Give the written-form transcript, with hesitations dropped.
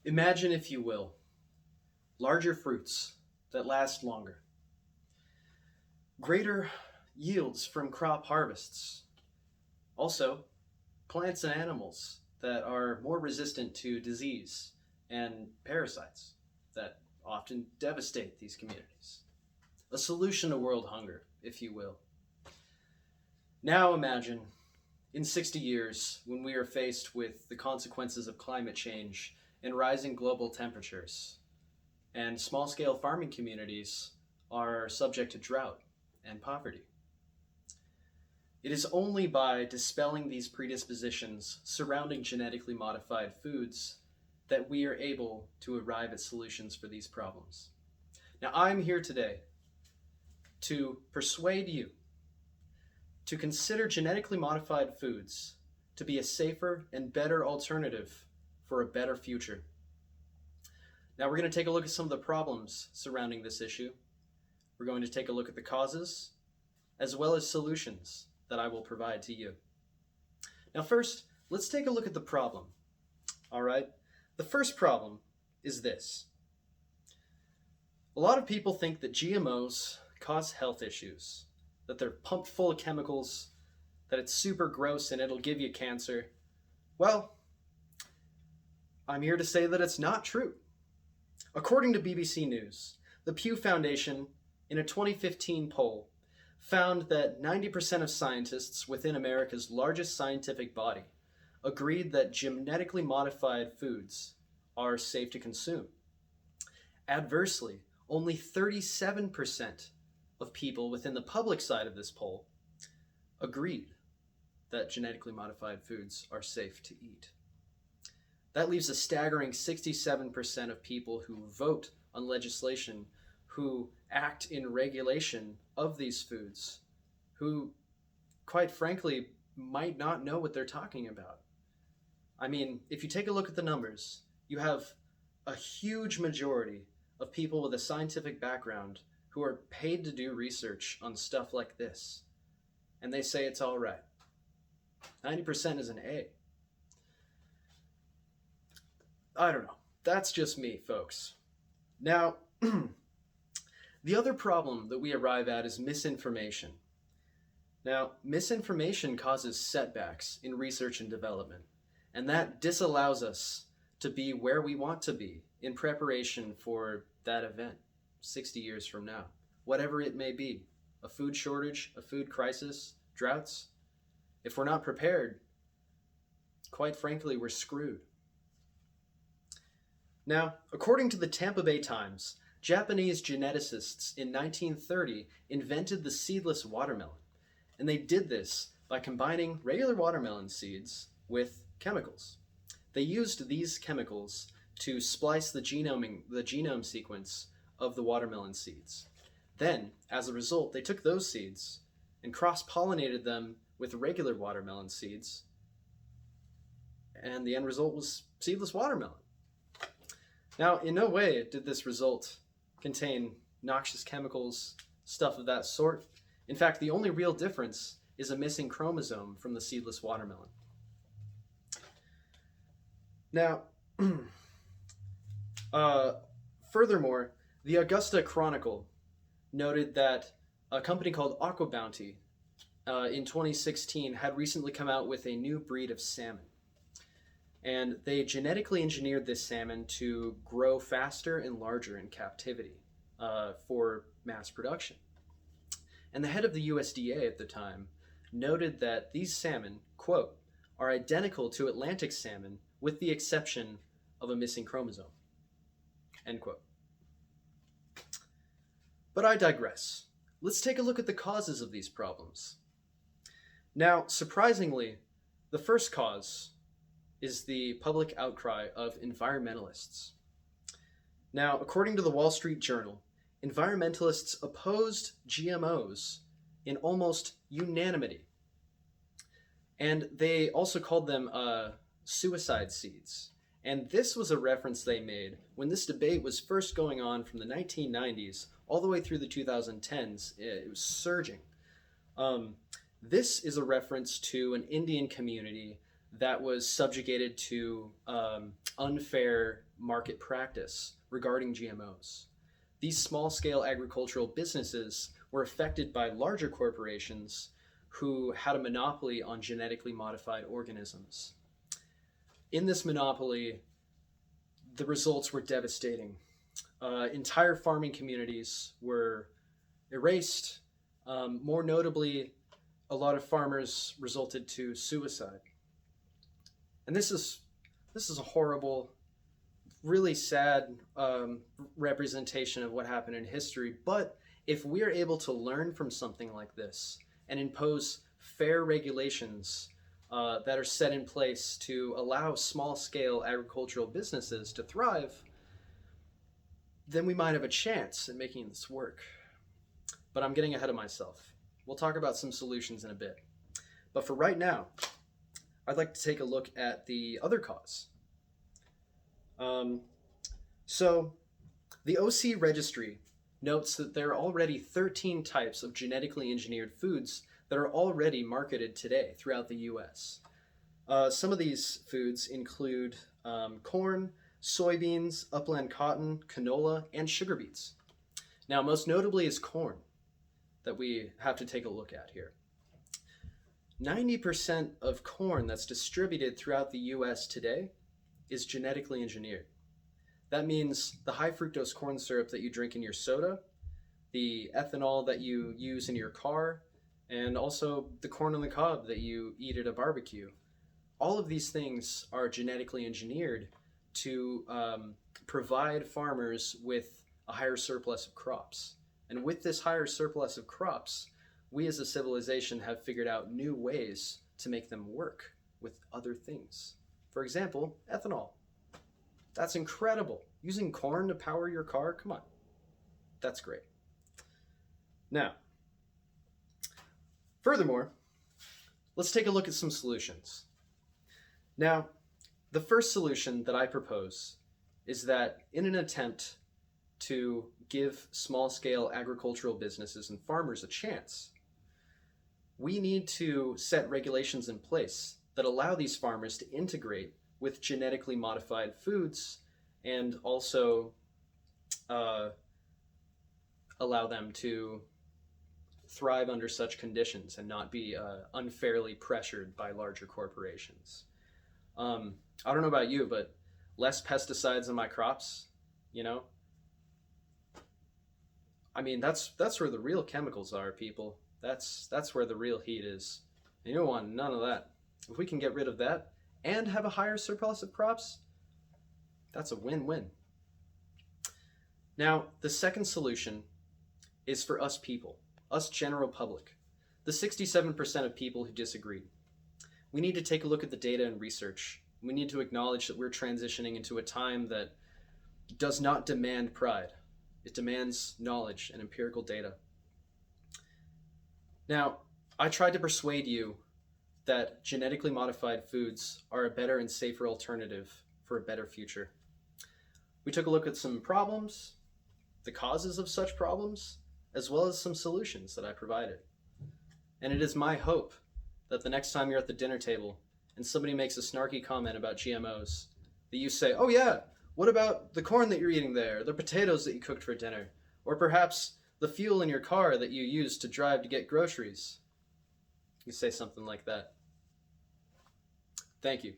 Imagine, if you will, larger fruits that last longer, greater yields from crop harvests, also plants and animals that are more resistant to disease and parasites that often devastate these communities. A solution to world hunger, if you will. Now imagine in 60 years when we are faced with the consequences of climate change and rising global temperatures, and small scale farming communities are subject to drought and poverty. It is only by dispelling these predispositions surrounding genetically modified foods that we are able to arrive at solutions for these problems. Now, I'm here today to persuade you to consider genetically modified foods to be a safer and better alternative for a better future. Now, we're going to take a look at some of the problems surrounding this issue. We're going to take a look at the causes as well as solutions that I will provide to you. Now, first, let's take a look at the problem. All right? The first problem is this. A lot of people think that GMOs cause health issues, that they're pumped full of chemicals, that it's super gross and it'll give you cancer. Well, I'm here to say that it's not true. According to BBC News, the Pew Foundation, in a 2015 poll, found that 90% of scientists within America's largest scientific body agreed that genetically modified foods are safe to consume. Adversely, only 37% of people within the public side of this poll agreed that genetically modified foods are safe to eat. That leaves a staggering 67% of people who vote on legislation, who act in regulation of these foods, who, quite frankly, might not know what they're talking about. I mean, if you take a look at the numbers, you have a huge majority of people with a scientific background who are paid to do research on stuff like this, and they say it's all right. 90% is an A. I don't know. That's just me, folks. Now, the other problem that we arrive at is misinformation. Now, misinformation causes setbacks in research and development, and that disallows us to be where we want to be in preparation for that event 60 years from now, whatever it may be. A food shortage, a food crisis, droughts. If we're not prepared, quite frankly, we're screwed. Now, according to the Tampa Bay Times, Japanese geneticists in 1930 invented the seedless watermelon, and they did this by combining regular watermelon seeds with chemicals. They used these chemicals to splice the genome sequence of the watermelon seeds. Then, as a result, they took those seeds and cross-pollinated them with regular watermelon seeds, and the end result was seedless watermelon. Now, in no way did this result contain noxious chemicals, stuff of that sort. In fact, the only real difference is a missing chromosome from the seedless watermelon. Now, furthermore, the Augusta Chronicle noted that a company called Aqua Bounty in 2016 had recently come out with a new breed of salmon. And they genetically engineered this salmon to grow faster and larger in captivity for mass production. And the head of the USDA at the time noted that these salmon, quote, are identical to Atlantic salmon with the exception of a missing chromosome, end quote. But I digress. Let's take a look at the causes of these problems. Now, surprisingly, the first cause is the public outcry of environmentalists. Now, according to the Wall Street Journal, environmentalists opposed GMOs in almost unanimity. And they also called them suicide seeds. And this was a reference they made when this debate was first going on from the 1990s all the way through the 2010s. It was surging. This is a reference to an Indian community that was subjugated to unfair market practice regarding GMOs. These small-scale agricultural businesses were affected by larger corporations who had a monopoly on genetically modified organisms. In this monopoly, the results were devastating. Entire farming communities were erased. More notably, a lot of farmers resulted to suicide. And this is a horrible, really sad representation of what happened in history. But if we are able to learn from something like this and impose fair regulations that are set in place to allow small-scale agricultural businesses to thrive, then we might have a chance at making this work. But I'm getting ahead of myself. We'll talk about some solutions in a bit. But for right now, I'd like to take a look at the other cause. So the OC registry notes that there are already 13 types of genetically engineered foods that are already marketed today throughout the US. Some of these foods include corn, soybeans, upland cotton, canola, and sugar beets. Now, most notably is corn that we have to take a look at here. 90% of corn that's distributed throughout the US today is genetically engineered. That means the high fructose corn syrup that you drink in your soda, the ethanol that you use in your car, and also the corn on the cob that you eat at a barbecue. All of these things are genetically engineered to provide farmers with a higher surplus of crops. And with this higher surplus of crops, we as a civilization have figured out new ways to make them work with other things. For example, ethanol. That's incredible. Using corn to power your car? Come on. That's great. Now, furthermore, let's take a look at some solutions. Now, the first solution that I propose is that in an attempt to give small-scale agricultural businesses and farmers a chance, we need to set regulations in place that allow these farmers to integrate with genetically modified foods and also allow them to thrive under such conditions and not be unfairly pressured by larger corporations. I don't know about you, but less pesticides in my crops, I mean, that's where the real chemicals are, people. That's where the real heat is. And you don't want none of that. If we can get rid of that and have a higher surplus of crops, that's a win-win. Now, the second solution is for us people, us general public, the 67% of people who disagreed. We need to take a look at the data and research. We need to acknowledge that we're transitioning into a time that does not demand pride. It demands knowledge and empirical data. Now, I tried to persuade you that genetically modified foods are a better and safer alternative for a better future. We took a look at some problems, the causes of such problems, as well as some solutions that I provided. And it is my hope that the next time you're at the dinner table and somebody makes a snarky comment about GMOs, that you say, oh yeah, what about the corn that you're eating there, the potatoes that you cooked for dinner, or perhaps the fuel in your car that you use to drive to get groceries? You say something like that. Thank you.